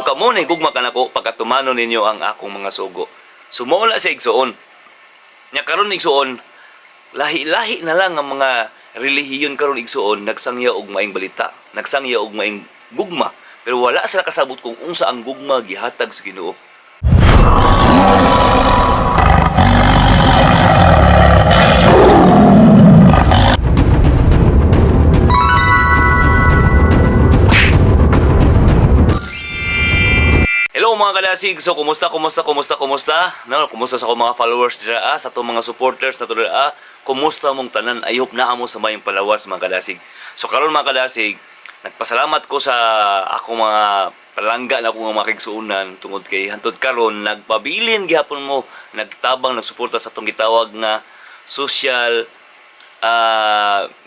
Kung kamo na gugma kanako pagkatumano ninyo ang akong mga sugo. Sumula sa igsuon. Nya karon igsuon, lahi-lahi na lang ang mga relihiyon karon igsuon nagsangya og maing balita, nagsangya og maing gugma, pero wala sila kasabot kung unsa ang gugma gihatag sa Ginoo. Hello mga kalasig, so kumusta? No, kumusta sa akong mga followers dira sa atong mga supporters na dira kumusta mong tanan? I hope na amo sa mayong palawas mga kalasig. So karon mga kalasig, nagpasalamat ko sa akong mga palangga na akong mga kigsuunan tungod kay hantod karon nagpabilin gihapon mo, nagtabang nagsuporta sa atong gitawag nga social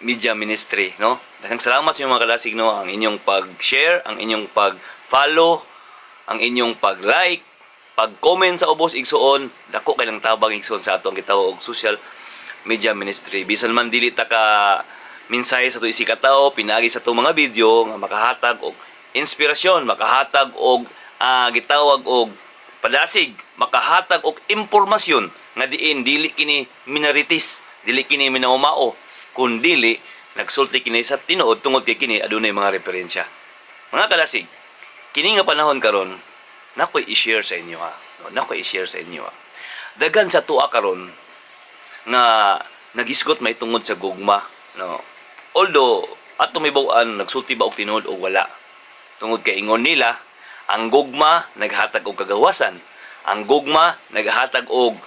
media ministry, no? Daghang salamat sa mga kalasig, no, ang inyong pag-share, ang inyong pag-follow, ang inyong pag-like, pag-comment sa ubos igsuon, dako kay lang tabang igsuon sa atong gitawag og social media ministry. Bisan man dili ta ka mensahe sa tuig sikataw, pinagi sa itong mga video nga makahatag og inspirasyon, makahatag og gitawag og padasig, makahatag og impormasyon nga diin dili kini minorities, dili kini minaumao, kun dili nagsulti kini sa tinuod tungod kay kini adunay mga referensya. Mga kalasig, kini nga panahon karon, nakoy i-share sa inyo Dagan sa tuwa karon nga nagisgot may tungod sa gugma, no. Although ato may bawaan nagsulti ba og tinuod o wala. Tungod kay ingon nila, ang gugma naghatag og kagawasan. Ang gugma naghatag og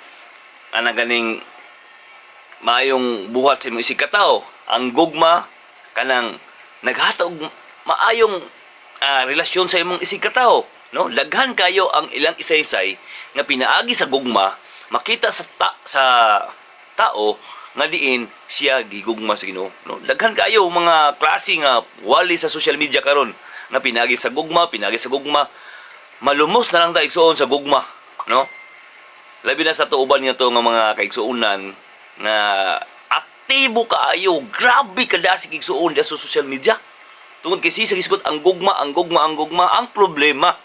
ganing maayong buhat sa imong isig katao. Ang gugma kanang naghatag og maayong relasyon sa imong isig katao, no? Daghan kayo ang ilang isaysay nga pinaagi sa gugma, makita sa tao nga diin siya gigugma sa Ginoo, no? Daghan kayo mga klase nga wali sa social media karon nga pinaagi sa gugma, malumos na lang ta igsuon sa gugma, no? Labi na sa tuuban nga to nga mga kaigsuonan nga aktibo kaayo, grabe kadasig igsuon sa social media. Tungod kay sa gisgot ang gugma, ang problema.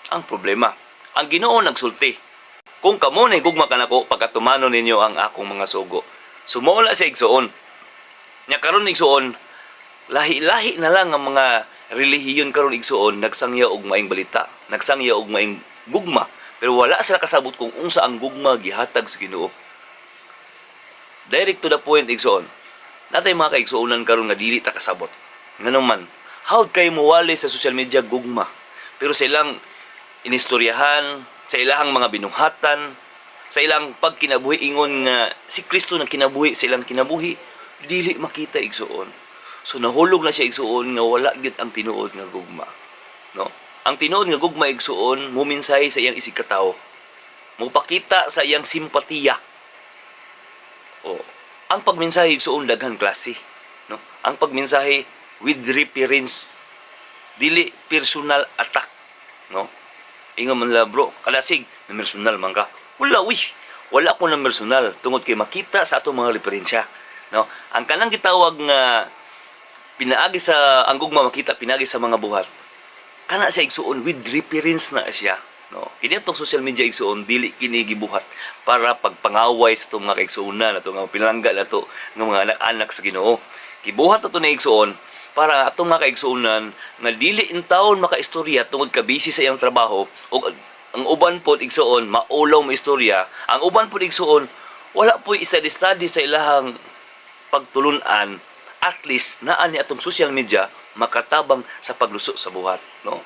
Ang Ginoo nagsulti. Kung kamo na gugma kanako pagkatumano ninyo ang akong mga sugo. Sumula sa igsuon. Nya karon igsuon, lahi-lahi na lang ang mga relihiyon karon igsuon nagsangya og maing balita, nagsangya og maing gugma, pero wala sila kasabot kung unsa ang gugma gihatag sa Ginoo. Direct to the point igsuon. Natay mga kaigsuonan karon nga dili ta kasabot. Ngano man, hawd kay muwali sa social media gugma. Pero sa ilang inistoryahan, sa ilang mga binuhatan, sa ilang pagkinabuhi ingon nga si Kristo nang kinabuhi sa ilang kinabuhi, dili makita igsuon. So nahulog na siya igsuon nga wala gyud ang tinuod nga gugma, no? Ang tinuod nga gugma igsuon muminsay sa iyang isig katawo. Mupakita sa iyang simpatiya. O, ang pagmensahe igsuon daghan klase, no? Ang pagmensahe with reference, dili personal attack, no? Ingon man la bro, kalasig na personal man ka. Wala ko na personal tungod kay makita sa atong mga referensya, no? Ang kanang gitawag nga pinaagi sa ang gugma makita pinaagi sa mga buhat. Kana siya igsuon with reference na siya, no? Kini atong social media igsuon dili kini gibuhat para pagpangaway sa atong mga kaigsuonan, atong mga pinalangga nato nga mga anak-anak sa Ginoo. Gibuhat ato na igsuon para atong mga kaigsuonan nga dili intawon makaistorya tungod ka busy sa iyang trabaho ug ang uban pod igsuon maulaw mo istorya, ang uban pod igsuon wala po'y study sa ilahang pagtulunan, at least naa ni atong social media makatabang sa pagluso sa buhat, no?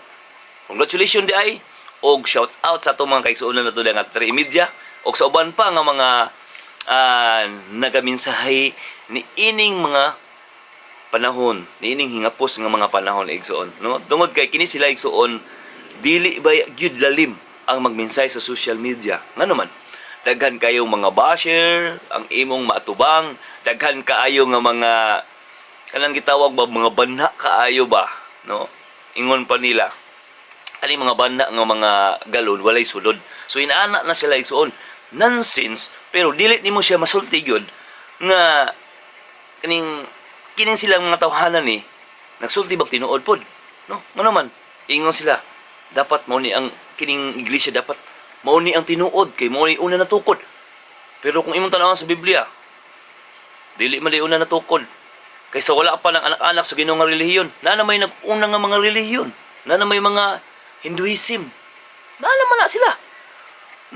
Congratulations di ay og shout out sa atong mga kaigsuonan nato nga Tri Media og sa uban pa nga mga nagaminsahe ni ining mga panahon, niining hingapos nga mga panahon igsuon, no? Tungod kay kini sila igsuon dili ba gyud lalim ang magmensay sa social media. Ngano man, daghan kayo mga basher ang imong maatubang, daghan kaayo nga mga kanang gitawag ba mga banha kaayo ba, no? Ingon pa nila ani mga banha nga mga galon walay sulod. So inaana na sila igsuon nonsense, pero dili nimo siya masulti gyud nga kining silang mga tawhanan ni nagsulti bag tinuod pod, no? Ngano man ingon sila dapat mao ni ang kining iglesia dapat mao ni ang tinuod kay mao ni una natukod. Pero kung imong tan-awon sa Biblia, dili man di una natukod. Kaysa wala pa ng anak-anak sa Ginoo nga relihiyon. Na may nag-una nga mga relihiyon. Na may mga Hinduism. Na naman na sila.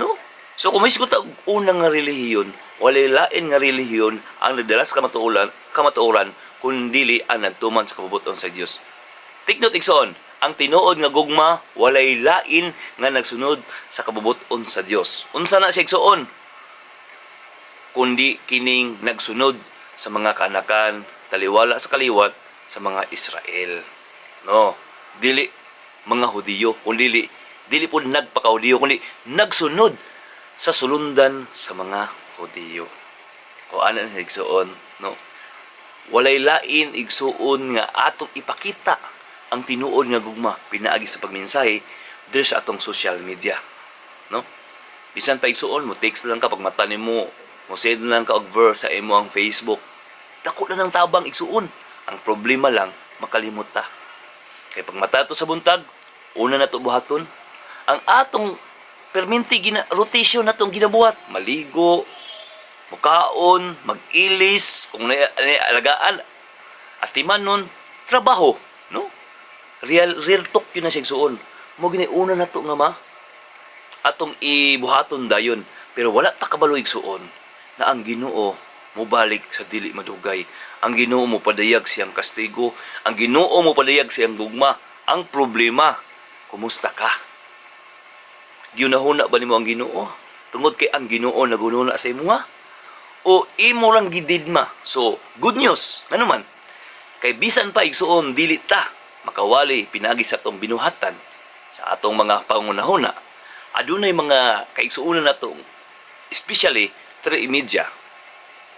No? So kung may siguta unang nga relihiyon, walay lain nga relihiyon ang nagdalas kamatuoran kundi ang nagtuman sa kabubuton sa Dios. Take note igsoon, ang tinuod nga gugma walay lain nga nagsunod sa kabubuton sa Dios. Unsa na siya igsoon? Kundi kining nagsunod sa mga kanakan, taliwala sa kaliwat sa mga Israel. No, dili mga Hudiyo, kundi dili po nagpaka-Hudiyo, kundi nagsunod sa sulundan sa mga Hudiyo. O ano na igsuon, no? Walay lain igsuon nga atong ipakita ang tinuod nga gugma pinaagi sa pagmensahe diri sa atong social media, no? Bisan pa igsuon mo text lang ka pag mata nimo, mo send lang ka og verse sa imo ang Facebook. Dako na ng tabang igsuon. Ang problema lang makalimot ta. Kay pag mata to sa buntag, una na to buhaton. Ang atong perminti rotation natong ginabuhat, maligo, mukaon, mag-ilis, kung alagaan, atiman nun, trabaho, no? Real talk yun na siya igsuon. Mo giniuna na to nga ma, atong ibuhaton dayon. Pero wala ta kabalo igsuon na ang Ginoo mubalik sa dili madugay. Ang Ginoo mo padayag siyang kastigo. Ang Ginoo mo padayag siyang gugma. Ang problema, kumusta ka? Ginahuna ba nimo ang Ginoo? Tungod kay ang Ginoo nagununa sa imo nga? O imo lang gididma? So, good news. Ano man? Kay bisan pa igsuon dili ta makawali pinagi sa atong binuhatan sa atong mga pangunahuna. Adunay mga kaigsuonan natong especially through media.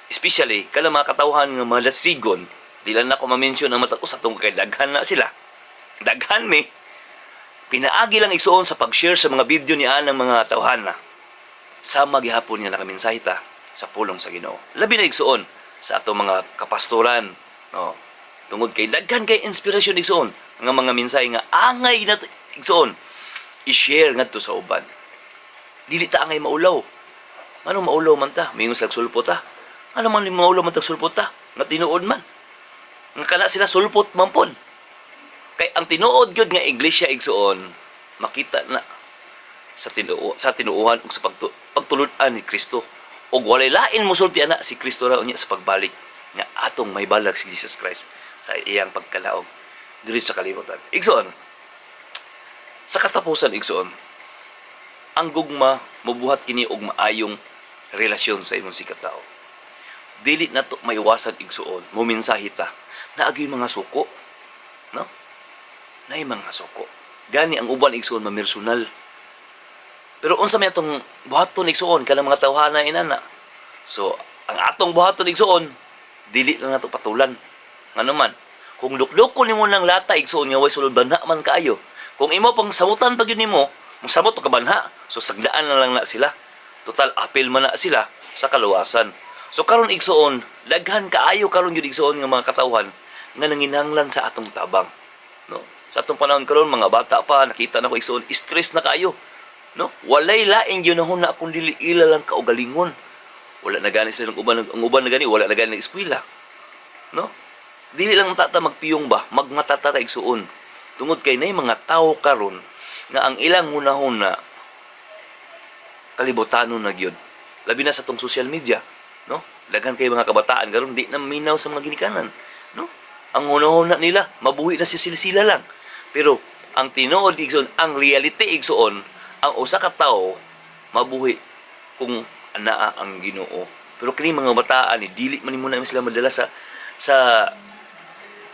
Especially, kala mga katawhan nga malasigon, di lang na ko ma-mention ang matatos atong kay daghan na sila. Daghan mi. Pinaagi lang igsuon sa pag-share sa mga video ni anang mga tawhan na. Sa maghihapon nga nakamensahe ta sa pulong sa Ginoo. Labi na igsuon sa atong mga kapastoran, no. Tungod kay daghan kay inspirasyon igsuon nga mga mensahe nga angay na igsuon i-share ngadto sa uban. Dili ta angay maulaw. Ano maulaw man ta? Mingon sa sulpot ta. Ano man limang ulo man tagsulpot ta? Nga tinuod man. Nga kana sila sulpot man pod. Kay ang tinuod gyud nga iglesia igsuon, makita na sa tinuuhan ug sa pagtulud-an ni Kristo. Og walay lain mosulti ana si Kristo ra unya sa pagbalik nga atong may balag si Jesus Christ sa iyang pagkalaog diri sa kalibutan. Igsuon. Sa katapusan igsuon, ang gugma mobuhat kini og maayong relasyon sa imong sikatao. Dili na to maiwasan igsuon, mumensahe ta na agi mga suko, no? Nay mga suko. Gani ang uban igsuon mamersonal. Pero unsa may atong buhaton igsuon kanang mga tawhana inana. So, ang atong buhaton igsuon dili lang nato patulan. Ngano man, kung luklukon nimo nang lata igsuon nga way sulod banha man kaayo. Kung imo pang samutan pag yun nimo, mong samot pa kabanha, so sagdaan na lang na sila. Total apil man na sila sa kaluwasan. So karon igsuon, daghan kaayo karon gyud igsuon nga mga katawhan nga nanginahanglan sa atong tabang. No? Sa atong panahon karon mga bata pa nakita na ko igsuon, stress na kaayo. No? Walay laing ginahon na kung dili ila lang kaugalingon. Wala na gani sila ang uban na gani, wala na gani eskwela. No? Dili lang tata magpiyong ba, magmatata ta igsuon. Tungod kay nay mga tawo karon nga ang ilang hunahuna kalibutanon na gyud. Labi na sa tong social media, no? Daghan kay mga kabataan karon di na minaw sa mga ginikanan, no? Ang hunahuna nila mabuhi na si sila lang. Pero ang tinuod igsoon, ang reality igsoon, ang usa ka tawo mabuhi kung anaa ang Ginoo. Pero kini mga bataan ni dili man nimo na sila madala sa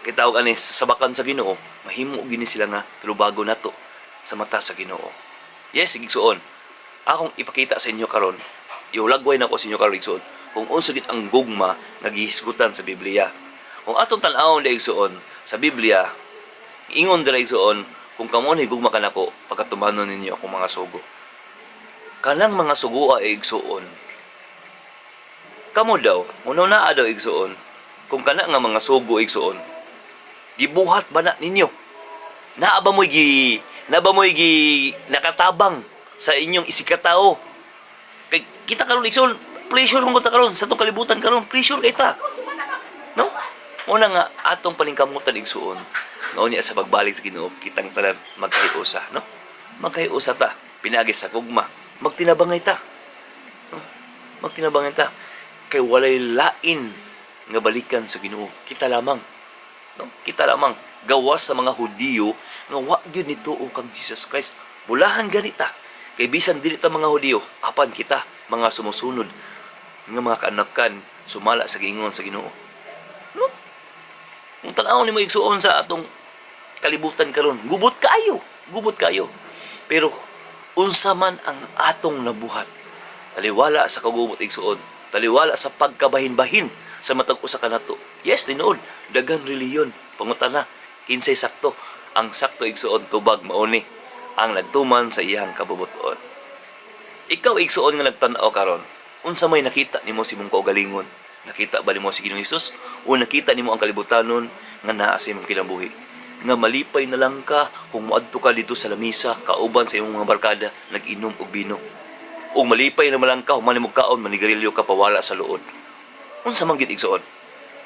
kitawag ani sa sabakan sa Ginoo, mahimo gini sila nga tulubago nato sa mata sa Ginoo. Yes, igsuon. Akong ipakita sa inyo karon, iulagway na ko sa inyo karon igsuon, kung unsa gid ang gugma nga gihisgutan sa Biblia. Kung atong tan-awon dai igsuon sa Biblia, ingon dira igsuon, kung kamo ni gugma kanako, pagkatumanon ninyo akong mga sugo. Kanang mga sugo ay igsuon. Kamo daw, unaw naa daw igsuon, kung kana nga mga sugo igsuon, gibuhat ba na ninyo? Naa ba mo'y Na ba mo'y nakatabang sa inyong isikatao? Kay kita karon igsoon, pressure mo ta karon sa tong kalibutan karon, pressure kay ta. No? Una nga atong paningkamutan igsuon. Mao niya sa pagbalik sa Ginoo, kitang tanan magkahiusa, no? Magkahiusa ta, pinagi sa gugma, magtinabangay ta. No? Magtinabangay ta kay walay lain nga balikan sa Ginoo. Kita lamang. No? Kita lamang gawas sa mga Hudiyo nga wa gyud nituo kang Jesus Christ. Bulahan ganita. Kay bisan dili ta mga Hudiyo, apan kita mga sumusunod nga mga kaanakan sumala sa giingon sa Ginoo. No? Kung tanaw nimo igsuon sa atong kalibutan karon, gubot kayo. Pero unsa man ang atong nabuhat, taliwala sa kagubot igsuon, taliwala sa pagkabahin-bahin sa matag usa ka nato. Yes, tinuod, daghang reliyon, pangutana, kinsay sakto. Ang sakto igsuon tubag mauni ang nagtuman sa iyang kabubuton. Ikaw igsuon nga nagtan-aw karon, unsa may nakita nimo si mong kaugalingon? Nakita ba nimo si Ginoong Hesus o nakita nimo ang kalibutanon nga naa sa imong kinabuhi? Nga malipay na lang ka kung moadto ka dito sa lamisa kauban sa imong mga barkada nag-inom og bino. O malipay na lang ka human imong kaon manigarilyo ka pawala sa luod. Unsa man gid igsuon?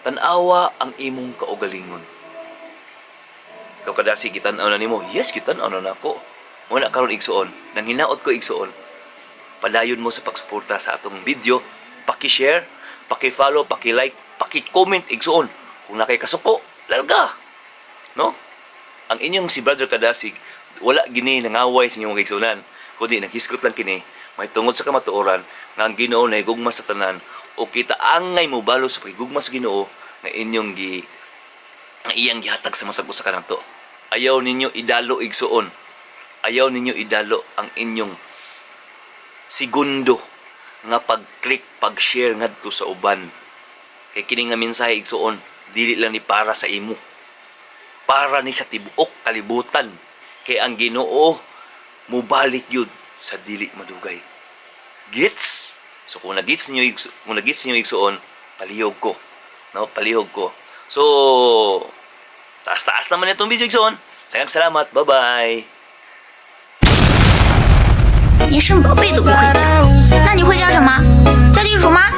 Tan-awa ang imong kaugalingon. Ikaw kadasi gitan-aw na nimo, yes gitan-aw na nako. Muna karon igsuon, nang hinaot ko igsuon. Padayon mo sa pagsuporta sa atong video, paki-share, paki-follow, paki-like, paki-comment igsuon. Kung nakay kasuko, larga. No? Ang inyong si Brother Kadasig, wala gini nangaway sa inyong kaigsunan, kundi naghiskot lang kini, may tungod sa kamatuoran, nga ang Ginoo na higugma sa tanan, o kita angay mo balo sa pagigugma sa Ginoo, na inyong na iyang gihatag sa masag usa ka nato. Ayaw ninyo idalo igsuon. Ayaw ninyo idalo ang inyong segundo nga pag-click, pag-share ngadto sa uban. Kay kini nga mensahe igsuon, dili lang ni para sa imo. Para ni sa tibuok kalibutan. Kay ang Ginoo mubalik yun sa dili madugay. Gets? So kung nagits niyo igsuon, palihog ko. No, palihog ko. So taas-taas naman itong video igsuon. Daghang salamat. Bye-bye. 你生宝贝都不会讲，那你会讲什么？叫地鼠吗？